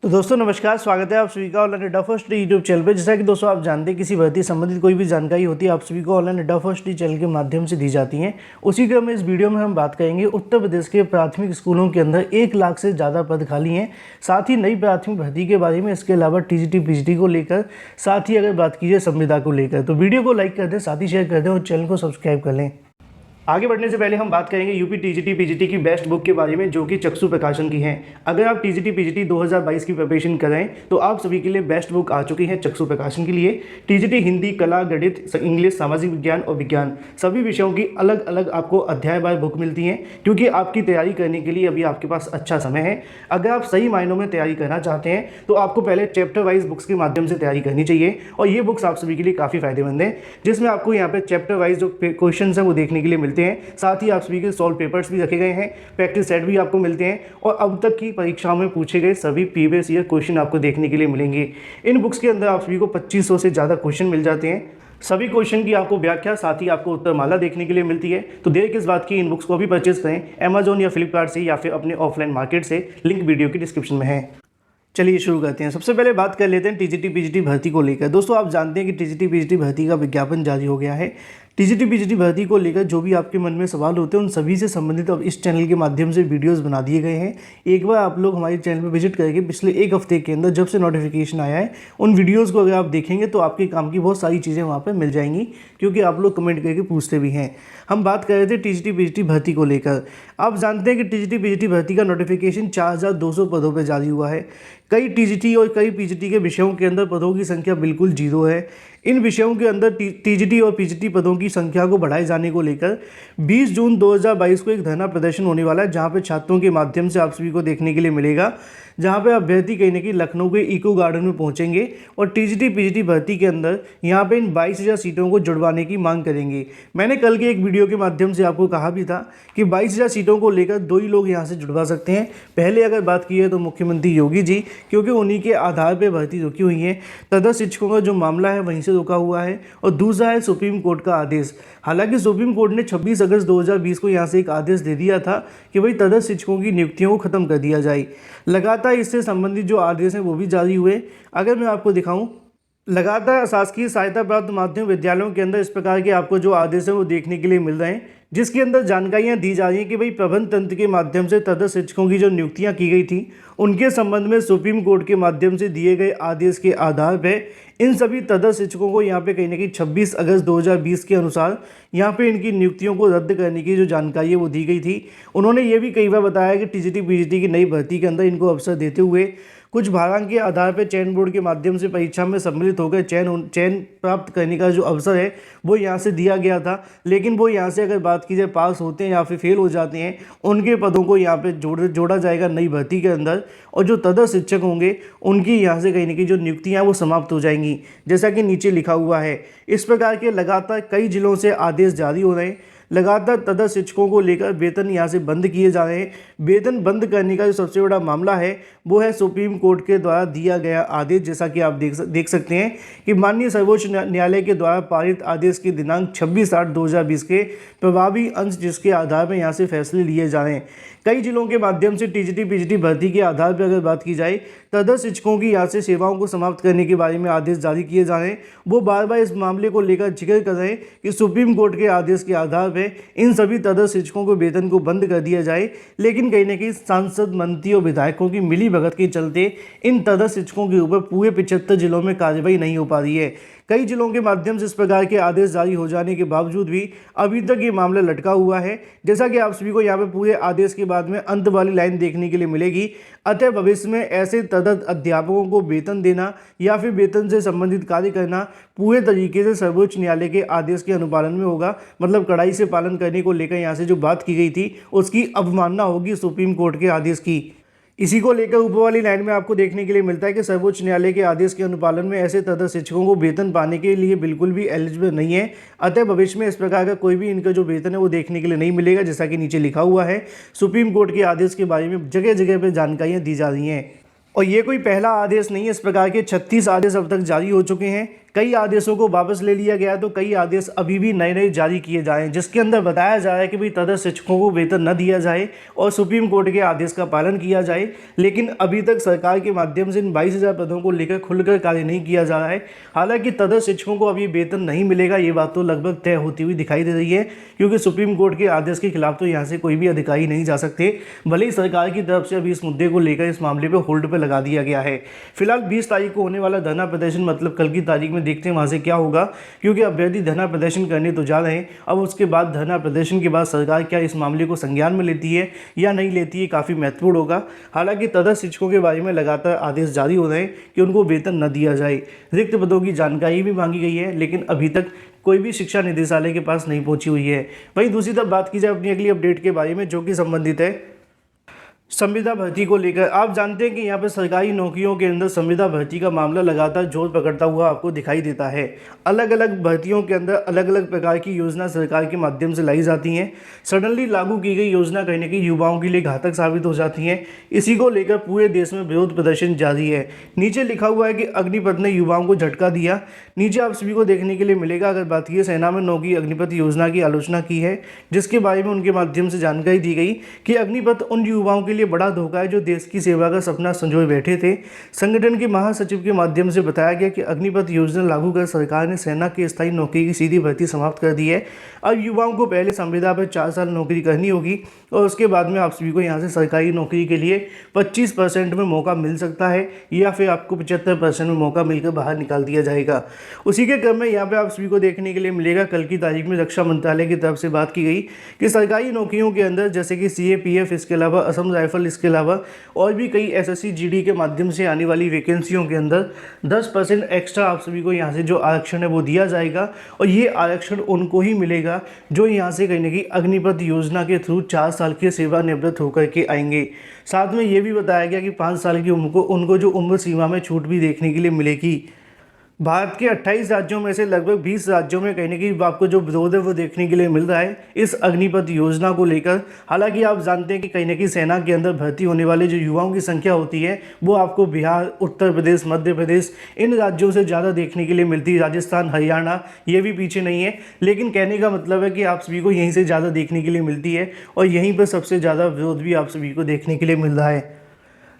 तो दोस्तों नमस्कार, स्वागत है आप सभी का ऑनलाइन अड्डा फर्स्ट यूट्यूब चैनल पे। जैसा कि दोस्तों आप जानते हैं, किसी भर्ती संबंधित कोई भी जानकारी होती है आप सभी को ऑनलाइन अड्डा फर्स्ट चैनल के माध्यम से दी जाती हैं। उसी क्रम में इस वीडियो में हम बात करेंगे उत्तर प्रदेश के प्राथमिक स्कूलों के अंदर 1 लाख से ज़्यादा पद खाली हैं। साथ ही नई प्राथमिक भर्ती के बारे में, इसके अलावा टीजीटी पीजीटी को लेकर, साथ ही अगर बात कीजिए संविदा को लेकर। तो वीडियो को लाइक कर दें, साथ ही शेयर कर दें और चैनल को सब्सक्राइब कर लें। आगे बढ़ने से पहले हम बात करेंगे यूपी टीजीटी पीजीटी की बेस्ट बुक के बारे में, जो कि चक्षु प्रकाशन की है। अगर आप टीजीटी पीजीटी 2022 की प्रिपरेशन कर रहे हैं तो आप सभी के लिए बेस्ट बुक आ चुकी है चक्षु प्रकाशन के लिए। टीजीटी हिंदी, कला, गणित, इंग्लिश, सामाजिक विज्ञान और विज्ञान सभी विषयों की अलग अलग आपको अध्यायवार बुक मिलती हैं, क्योंकि आपकी तैयारी करने के लिए अभी आपके पास अच्छा समय है। अगर आप सही मायनों में तैयारी करना चाहते हैं तो आपको पहले चैप्टर वाइज बुक्स के माध्यम से तैयारी करनी चाहिए, और ये बुक्स आप सभी के लिए काफ़ी फायदेमंद है, जिसमें आपको यहाँ पे चैप्टर वाइज जो क्वेश्चन है वो देखने के लिए मिलते हैं। साथ ही आप सभी के सॉल्व पेपर्स भी रखे गए हैं, प्रैक्टिस सेट भी आपको मिलते हैं, और अब तक की परीक्षाओं में पूछे गए सभी प्रीवियस ईयर क्वेश्चन आपको देखने के लिए मिलेंगे। इन बुक्स के अंदर आप सभी को 2500 से ज़्यादा क्वेश्चन मिल जाते हैं। सभी क्वेश्चन की आपको व्याख्या, साथ ही आपको उत्तरमाला देखने के लिए मिलती है। तो देर किस बात की, इन बुक्स को भी परचेज करें अमेजोन या फ्लिपकार्ट से, या फिर अपने ऑफलाइन मार्केट से। लिंक वीडियो की डिस्क्रिप्शन में है। चलिए शुरू करते हैं। सबसे पहले बात कर लेते हैं टीजीटी पीजीटी भर्ती को लेकर। दोस्तों आप जानते हैं कि टीजीटी पीजीटी भर्ती का विज्ञापन जारी हो गया है। टीजीटी पीजीटी भर्ती को लेकर जो भी आपके मन में सवाल होते हैं उन सभी से संबंधित अब इस चैनल के माध्यम से वीडियोस बना दिए गए हैं। एक बार आप लोग हमारे चैनल पर विजिट करके पिछले 1 हफ्ते के अंदर जब से नोटिफिकेशन आया है उन वीडियोस को अगर आप देखेंगे तो आपके काम की बहुत सारी चीज़ें वहाँ पर मिल जाएंगी, क्योंकि आप लोग कमेंट करके पूछते भी हैं। हम बात कर रहे थे टीजीटी पीजीटी भर्ती को लेकर। आप जानते हैं कि टीजीटी पीजीटी भर्ती का नोटिफिकेशन 4200 पदों पर जारी हुआ है। कई टीजीटी और कई पीजीटी के विषयों के अंदर पदों की संख्या बिल्कुल 0 है। इन विषयों के अंदर टीजीटी और पीजीटी पदों की संख्या को बढ़ाए जाने को लेकर 20 जून 2022 को एक धरना प्रदर्शन होने वाला है, जहां पे छात्रों के माध्यम से आप सभी को देखने के लिए मिलेगा, जहां पे अभ्यर्थी कहीं ना कहीं लखनऊ के इको गार्डन में पहुंचेंगे और टीजीटी पीजीटी भर्ती के अंदर यहां पे इन 22,000 सीटों को जुड़वाने की मांग करेंगे। मैंने कल के एक वीडियो के माध्यम से आपको कहा भी था कि 22,000 सीटों को लेकर 2 ही लोग यहाँ से जुड़वा सकते हैं। पहले अगर बात की है तो मुख्यमंत्री योगी जी, क्योंकि उन्हीं के आधार पर भर्ती रुकी हुई है। तदर्थ शिक्षकों का जो मामला है वहीं से रुका हुआ है। और दूसरा है सुप्रीम कोर्ट का आदेश। हालांकि सुप्रीम कोर्ट ने 26 अगस्त 2020 को यहाँ से एक आदेश दे दिया था कि भाई तदर्थ शिक्षकों की नियुक्तियों को खत्म कर दिया जाए। लगातार इससे संबंधित जो आदेश हैं वो भी जारी हुए। अगर मैं आपको दिखाऊं, लगातार शासकीय सहायता प्राप्त माध्यमिक विद्यालयों के अंदर इस प्रकार के आपको जो आदेश हैं वो देखने के लिए मिल रहे हैं, जिसके अंदर जानकारियां दी जा रही हैं कि भाई प्रबंध तंत्र के माध्यम से तदर्थ शिक्षकों की जो नियुक्तियां की गई थी उनके संबंध में सुप्रीम कोर्ट के माध्यम से दिए गए आदेश के आधार पर इन सभी तदर्थ शिक्षकों को यहाँ पे कहीं ना कहीं 26 अगस्त 2020 के अनुसार यहाँ पे इनकी नियुक्तियों को रद्द करने की जो जानकारी है वो दी गई थी। उन्होंने ये भी कई बार बताया कि टीजीटी पीजीटी की नई भर्ती के अंदर इनको अवसर देते हुए कुछ भारांक के आधार पर चयन बोर्ड के माध्यम से परीक्षा में सम्मिलित होकर चयन प्राप्त करने का जो अवसर है वो यहाँ से दिया गया था। लेकिन वो यहाँ से अगर बात की जाए पास होते हैं या फिर फेल हो जाते हैं, उनके पदों को यहाँ पे जोड़ा जाएगा नई भर्ती के अंदर, और जो तदर्थ शिक्षक होंगे उनकी यहाँ से कहीं ना कहीं जो नियुक्तियाँ वो समाप्त हो जाएंगी, जैसा कि नीचे लिखा हुआ है। इस प्रकार के लगातार कई जिलों से आदेश जारी हो रहे हैं। लगातार तदर्थ शिक्षकों को लेकर वेतन यहाँ से बंद किए जा रहे हैं। वेतन बंद करने का जो सबसे बड़ा मामला है वो है सुप्रीम कोर्ट के द्वारा दिया गया आदेश। जैसा कि आप देख सकते हैं कि माननीय सर्वोच्च न्यायालय के द्वारा पारित आदेश की दिनांक 26/8/2020 के प्रभावी अंश, जिसके आधार पर यहाँ से फैसले लिए जा रहे हैं। कई जिलों के माध्यम से टीजीटी पीजीटी भर्ती के आधार पर अगर बात की जाए, तदर्थ शिक्षकों की यहाँ से सेवाओं को समाप्त करने के बारे में आदेश जारी किए जा रहे हैं। वो बार बार इस मामले को लेकर जिक्र कर रहे हैं कि सुप्रीम कोर्ट के आदेश के आधार पर इन सभी तदर्थ शिक्षकों को वेतन को बंद कर दिया जाए। लेकिन कहीं ना कहीं सांसद, मंत्री और विधायकों की मिली भगत के चलते इन तदर्थ शिक्षकों के ऊपर पूरे 75 जिलों में कार्रवाई नहीं हो पा रही है। कई जिलों के माध्यम से इस प्रकार के आदेश जारी हो जाने के बावजूद भी अभी तक ये मामला लटका हुआ है। जैसा कि आप सभी को यहाँ पे पूरे आदेश के बाद में अंत वाली लाइन देखने के लिए मिलेगी। अतः भविष्य में ऐसे तदर्थ अध्यापकों को वेतन देना या फिर वेतन से संबंधित कार्य करना पूरे तरीके से सर्वोच्च न्यायालय के आदेश के अनुपालन में होगा। मतलब कड़ाई से पालन करने को लेकर यहाँ से जो बात की गई थी उसकी अवमानना होगी सुप्रीम कोर्ट के आदेश की। इसी को लेकर ऊपर वाली लाइन में आपको देखने के लिए मिलता है कि सर्वोच्च न्यायालय के आदेश के अनुपालन में ऐसे तदर्थ शिक्षकों को वेतन पाने के लिए बिल्कुल भी एलिजिबल नहीं है। अतः भविष्य में इस प्रकार का कोई भी इनका जो वेतन है वो देखने के लिए नहीं मिलेगा। जैसा कि नीचे लिखा हुआ है, सुप्रीम कोर्ट के आदेश के बारे में जगह जगह पर जानकारियाँ दी जा रही हैं। और ये कोई पहला आदेश नहीं है, इस प्रकार के 36 आदेश अब तक जारी हो चुके हैं। कई आदेशों को वापस ले लिया गया, तो कई आदेश अभी भी नए नए जारी किए जाएं, जिसके अंदर बताया जा रहा है कि भाई तदर्थ शिक्षकों को वेतन न दिया जाए और सुप्रीम कोर्ट के आदेश का पालन किया जाए। लेकिन अभी तक सरकार के माध्यम से इन 22,000 पदों को लेकर खुलकर कार्य नहीं किया जा रहा है। हालांकि तदर्थ शिक्षकों को अभी वेतन नहीं मिलेगा, ये बात तो लगभग तय होती हुई दिखाई दे रही है, क्योंकि सुप्रीम कोर्ट के आदेश के खिलाफ तो यहाँ से कोई भी अधिकारी नहीं जा सकते। भले ही सरकार की तरफ से अभी इस मुद्दे को लेकर इस मामले पर होल्ड पर लगा दिया गया है। फिलहाल 20 तारीख को होने वाला धरना प्रदर्शन, मतलब कल की तारीख में देखते हैं वहाँ से क्या होगा, क्योंकि अभ्यर्थी धरना प्रदर्शन करने तो जा रहे हैं। अब उसके बाद धरना प्रदर्शन के बाद सरकार क्या इस मामले को संज्ञान में लेती है या नहीं लेती है, काफ़ी महत्वपूर्ण होगा। हालांकि तदर्थ शिक्षकों के बारे में लगातार आदेश जारी हो रहे हैं कि उनको वेतन न दिया जाए। रिक्त पदों की जानकारी भी मांगी गई है, लेकिन अभी तक कोई भी शिक्षा निदेशालय के पास नहीं पहुंची हुई है। वहीं दूसरी तरफ बात की जाए अपनी अगली अपडेट के बारे में, जो कि संबंधित है संविदा भर्ती को लेकर। आप जानते हैं कि यहाँ पर सरकारी नौकरियों के अंदर संविदा भर्ती का मामला लगातार जोर पकड़ता हुआ आपको दिखाई देता है। अलग अलग भर्तियों के अंदर अलग अलग प्रकार की योजना सरकार के माध्यम से लाई जाती हैं। सडनली लागू की गई योजना कहीं ना कहीं युवाओं के लिए घातक साबित हो जाती हैं। इसी को लेकर पूरे देश में विरोध प्रदर्शन जारी है। नीचे लिखा हुआ है कि अग्निपथ ने युवाओं को झटका दिया। नीचे आप सभी को देखने के लिए मिलेगा, अगर बात की सेना में नौकरी अग्निपथ योजना की आलोचना की है, जिसके बारे में उनके माध्यम से जानकारी दी गई कि अग्निपथ उन युवाओं के लिए बड़ा धोखा है जो देश की सेवा का सपना संजोए बैठे थे। संगठन के महासचिव के माध्यम से बताया गया कि अग्निपथ योजना लागू कर सरकार ने सेना की स्थायी नौकरी की सीधी भर्ती समाप्त कर दी है। अब युवाओं को पहले संविदा पर 4 साल नौकरी करनी होगी और उसके बाद में आप सभी को यहाँ से सरकारी नौकरी के लिए 25% में मौका मिल सकता है, या फिर आपको 75% में मौका मिलकर बाहर निकाल दिया जाएगा। उसी के क्रम में यहाँ पे आप सभी को देखने के लिए मिलेगा, कल की तारीख में रक्षा मंत्रालय की तरफ से बात की गई कि सरकारी नौकरियों के अंदर जैसे कि CAPF, इसके अलावा असम राइफल, इसके अलावा और भी कई SSC GD के माध्यम से आने वाली वैकेंसियों के अंदर 10% एक्स्ट्रा आप सभी को यहाँ से जो आरक्षण है वो दिया जाएगा। और ये आरक्षण उनको ही मिलेगा जो यहाँ से कहीं ना कहीं अग्निपथ योजना के थ्रू 4 साल के सेवानिवृत्त होकर के आएंगे। साथ में ये भी बताया गया कि 5 साल की उम्र को उनको जो उम्र सीमा में छूट भी देखने के लिए मिलेगी। भारत के 28 राज्यों में से लगभग 20 राज्यों में कहीं ना कहीं आपको जो विरोध है वो देखने के लिए मिल रहा है इस अग्निपथ योजना को लेकर। हालांकि आप जानते हैं कि कहीं ना कहीं सेना के अंदर भर्ती होने वाले जो युवाओं की संख्या होती है वो आपको बिहार, उत्तर प्रदेश, मध्य प्रदेश, इन राज्यों से ज़्यादा देखने के लिए मिलती है। राजस्थान, हरियाणा ये भी पीछे नहीं है, लेकिन कहने का मतलब है कि आप सभी को यहीं से ज़्यादा देखने के लिए मिलती है और यहीं पर सबसे ज़्यादा विरोध भी आप सभी को देखने के लिए मिल रहा है।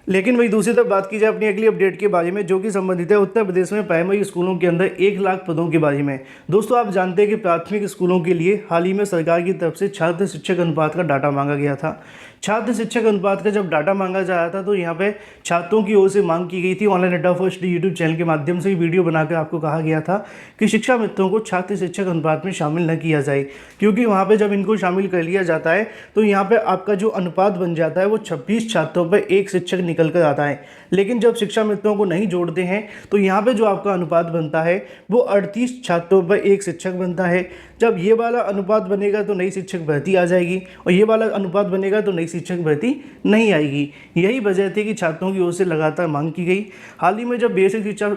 लेकिन वही दूसरी तरफ बात की जाए अपनी अगली अपडेट के बारे में, जो कि संबंधित है उत्तर प्रदेश में प्राइमरी स्कूलों के अंदर 1 लाख पदों के बारे में। दोस्तों आप जानते हैं कि प्राथमिक स्कूलों के लिए हाल ही में सरकार की तरफ से छात्र शिक्षक अनुपात का डाटा मांगा गया था। छात्र शिक्षक अनुपात का जब डाटा मांगा जा रहा था तो यहाँ पे छात्रों की ओर से मांग की गई थी। ऑनलाइन अड्डा फर्स्ट यूट्यूब चैनल के माध्यम से वीडियो बनाकर आपको कहा गया था कि शिक्षा मित्रों को छात्र शिक्षक अनुपात में शामिल न किया जाए, क्योंकि वहाँ पे जब इनको शामिल कर लिया जाता है तो यहाँ पे आपका जो अनुपात बन जाता है वो 26 छात्रों पर 1 शिक्षक निकल कर आता है। लेकिन जब शिक्षा मित्रों को नहीं जोड़ते हैं तो यहाँ पे जो आपका अनुपात बनता है वो 38 छात्रों पर 1 शिक्षक बनता है। जब ये वाला अनुपात बनेगा तो नई शिक्षक भर्ती आ जाएगी और ये वाला अनुपात बनेगा तो नई शिक्षक भर्ती नहीं आएगी। यही वजह थी कि छात्रों की ओर से लगातार मांग की गई। हाल ही में जब बेसिक शिक्षा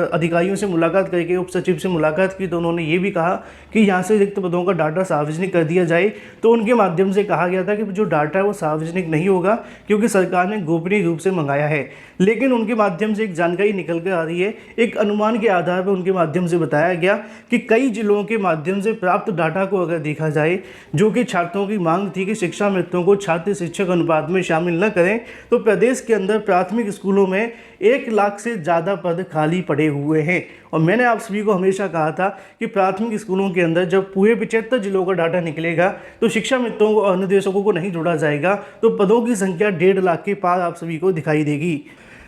अधिकारियों से मुलाकात करके उप सचिव से मुलाकात की तो उन्होंने ये भी कहा कि यहाँ से रिक्त पदों का डाटा सार्वजनिक कर दिया जाए। तो उनके माध्यम से कहा गया था कि जो डाटा है वो सार्वजनिक नहीं होगा क्योंकि सरकार ने गोपनीय रूप से मंगाया है। लेकिन उनके माध्यम से एक जानकारी निकल कर आ रही है, एक अनुमान के आधार पर उनके माध्यम से बताया गया कि कई जिलों के माध्यम से प्राप्त डाटा को अगर देखा जाए, जो कि छात्रों की मांग थी कि शिक्षा मित्रों को छात्र शिक्षक अनुपात में शामिल न करें, तो प्रदेश के अंदर प्राथमिक स्कूलों में 1 लाख से ज़्यादा पद खाली पड़े हुए हैं। और मैंने आप सभी को हमेशा कहा था कि प्राथमिक स्कूलों के अंदर जब पूरे 75 जिलों का डाटा निकलेगा तो शिक्षा मित्रों को, अनुदेशकों को नहीं जोड़ा जाएगा, तो पदों की संख्या 1.5 लाख के पार आप सभी को दिखाई देगी।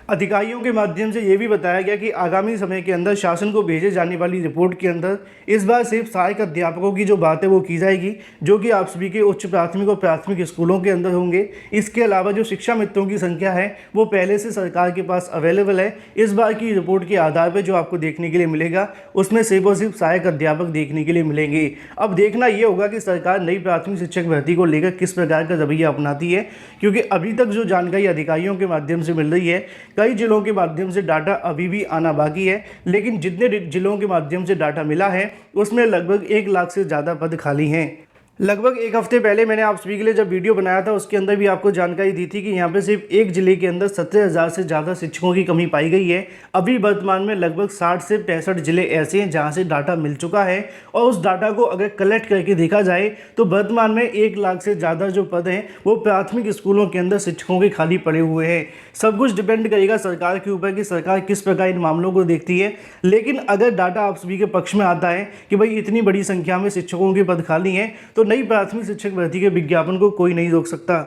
अधिकारियों के माध्यम से ये भी बताया गया कि आगामी समय के अंदर शासन को भेजे जाने वाली रिपोर्ट के अंदर इस बार सिर्फ सहायक अध्यापकों की जो बात है वो की जाएगी, जो कि आप सभी के उच्च प्राथमिक और प्राथमिक स्कूलों के अंदर होंगे। इसके अलावा जो शिक्षा मित्रों की संख्या है वो पहले से सरकार के पास अवेलेबल है। इस बार की रिपोर्ट के आधार पर जो आपको देखने के लिए मिलेगा उसमें सिर्फ और सिर्फ सहायक अध्यापक देखने के लिए मिलेंगे। अब देखना ये होगा कि सरकार नई प्राथमिक शिक्षक भर्ती को लेकर किस प्रकार का रवैया अपनाती है, क्योंकि अभी तक जो जानकारी अधिकारियों के माध्यम से मिल रही है, कई जिलों के माध्यम से डाटा अभी भी आना बाकी है, लेकिन जितने जिलों के माध्यम से डाटा मिला है उसमें लगभग 1 लाख से ज़्यादा पद खाली हैं। लगभग एक हफ्ते पहले मैंने आप सभी के लिए जब वीडियो बनाया था उसके अंदर भी आपको जानकारी दी थी कि यहाँ पे सिर्फ एक जिले के अंदर 17,000 से ज़्यादा शिक्षकों की कमी पाई गई है। अभी वर्तमान में लगभग 60 से 65 जिले ऐसे हैं जहाँ से डाटा मिल चुका है और उस डाटा को अगर कलेक्ट करके देखा जाए तो वर्तमान में 1 लाख से ज़्यादा जो पद हैं वो प्राथमिक स्कूलों के अंदर शिक्षकों के खाली पड़े हुए हैं। सब कुछ डिपेंड करेगा सरकार के ऊपर कि सरकार किस प्रकार इन मामलों को देखती है। लेकिन अगर डाटा आप सभी के पक्ष में आता है कि भाई इतनी बड़ी संख्या में शिक्षकों के पद खाली हैं तो नई प्राथमिक शिक्षक भर्ती के विज्ञापन को कोई नहीं रोक सकता,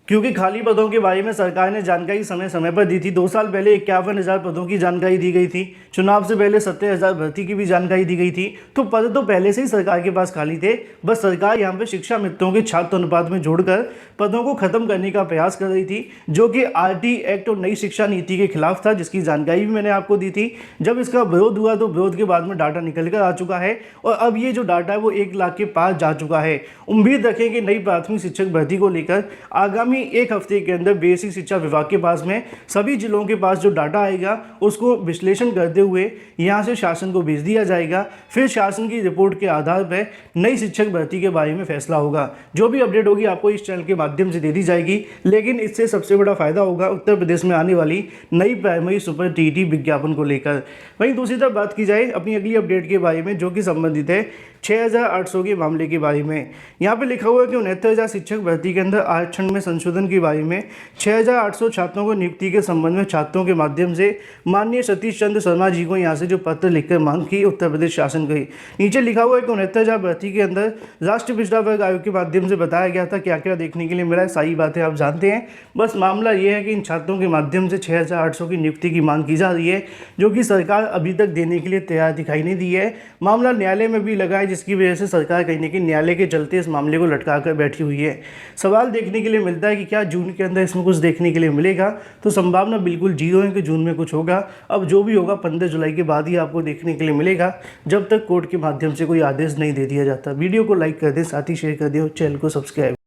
क्योंकि खाली पदों के बारे में सरकार ने जानकारी समय समय पर दी थी। 2 साल पहले 51,000 पदों की जानकारी दी गई थी। चुनाव से पहले 70,000 भर्ती की भी जानकारी दी गई थी। तो पद तो पहले से ही सरकार के पास खाली थे, बस सरकार यहाँ पे शिक्षा मित्रों के छात्र अनुपात में जोड़कर पदों को खत्म करने का प्रयास कर रही थी, जो कि RT एक्ट और नई शिक्षा नीति के खिलाफ था, जिसकी जानकारी भी मैंने आपको दी थी। जब इसका विरोध हुआ तो विरोध के बाद में डाटा निकल कर आ चुका है और अब ये जो डाटा है वो 1 लाख के पार जा चुका है। उम्मीद रखें कि नई प्राथमिक शिक्षक भर्ती को लेकर आगामी एक हफ्ते के अंदर बेसिक शिक्षा विभाग के पास में सभी जिलों के पास जो डाटा आएगा उसको विश्लेषण करते हुए यहाँ से शासन को भेज दिया जाएगा। फिर शासन की रिपोर्ट के आधार पर नई शिक्षक भर्ती के बारे में फैसला होगा। जो भी अपडेट होगी आपको इस चैनल के माध्यम से दे दी जाएगी, लेकिन इससे सबसे बड़ा फायदा होगा उत्तर प्रदेश में आने वाली नई प्राइमरी सुपर TET विज्ञापन को लेकर। वहीं दूसरी तरफ बात की जाए अपनी अगली अपडेट के बारे में, जो कि संबंधित है 6,800 के मामले के बारे में। यहाँ पे लिखा हुआ है कि 69,000 शिक्षक भर्ती के अंदर आरक्षण में संशोधन के बारे में 6,800 छात्रों को नियुक्ति के संबंध में छात्रों के माध्यम से माननीय सतीश चंद्र शर्मा जी को यहाँ से जो पत्र लिखकर मांग की उत्तर प्रदेश शासन की। नीचे लिखा हुआ है कि 69,000 भर्ती के अंदर राष्ट्रीय पिछड़ा वर्ग आयोग के माध्यम से बताया गया था क्या क्या देखने के लिए मिला है। सारी बातें आप जानते हैं। बस मामला ये है कि इन छात्रों के माध्यम से 6,800 की नियुक्ति की मांग की जा रही है, जो कि सरकार अभी तक देने के लिए तैयार दिखाई नहीं दी है। मामला न्यायालय में भी लगा है, जिसकी वजह से सरकार कहीं ना कहीं न्यायालय के चलते इस मामले को लटका कर बैठी हुई है। सवाल देखने के लिए मिलता है कि क्या जून के अंदर इसमें कुछ देखने के लिए मिलेगा, तो संभावना बिल्कुल 0 है कि जून में कुछ होगा। अब जो भी होगा 15 जुलाई के बाद ही आपको देखने के लिए मिलेगा, जब तक कोर्ट के माध्यम से कोई आदेश नहीं दे दिया जाता। वीडियो को लाइक कर दें, साथ ही शेयर कर दें और चैनल को सब्सक्राइब